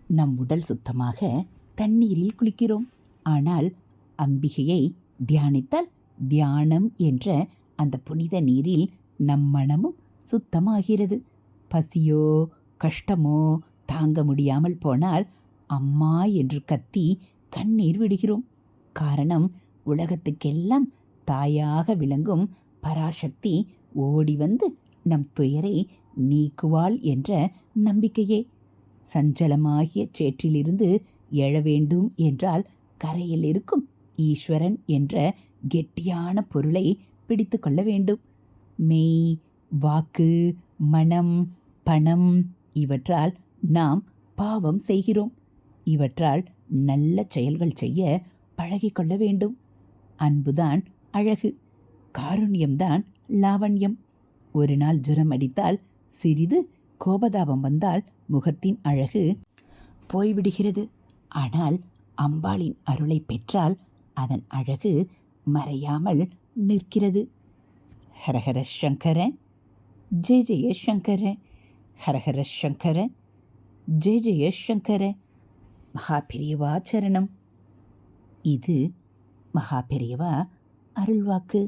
நம் உடல் சுத்தமாக தண்ணீரில் குளிக்கிறோம். ஆனால் அம்பிகையை தியானித்தால் தியானம் என்ற அந்த புனித நீரில் நம் மனமும் சுத்தமாகிறது. பசியோ கஷ்டமோ தாங்க முடியாமல் போனால் அம்மா என்று கத்தி கண்ணீர் விடுகிறோம். காரணம், உலகத்துக்கெல்லாம் தாயாக விளங்கும் பராசக்தி ஓடி வந்து நம் துயரை நீக்குவாள் என்ற நம்பிக்கையே. சஞ்சலமாகிய சேற்றிலிருந்து எழ வேண்டும் என்றால் கரையில் இருக்கும் ஈஸ்வரன் என்ற கெட்டியான பொருளை பிடித்து கொள்ள வேண்டும். மெய், வாக்கு, மனம், பணம் இவற்றால் நாம் பாவம் செய்கிறோம். இவற்றால் நல்ல செயல்கள் செய்ய பழகிக்கொள்ள வேண்டும். அன்புதான் அழகு, காருண்யம்தான் லாவண்யம். ஒரு நாள் ஜுரம் அடித்தால், சிறிது கோபதாபம் வந்தால் முகத்தின் அழகு போய்விடுகிறது. ஆனால் அம்பாளின் அருளை பெற்றால் அதன் அழகு மறையாமல் நிற்கிறது. ஹரஹர சங்கர, ஜெய ஜெய சங்கர, ஹரஹர சங்கர, ஜெய ஜெய சங்கர. மகாபெரியவா சரணம். இது மகாபெரியவா அருள்வாக்கு.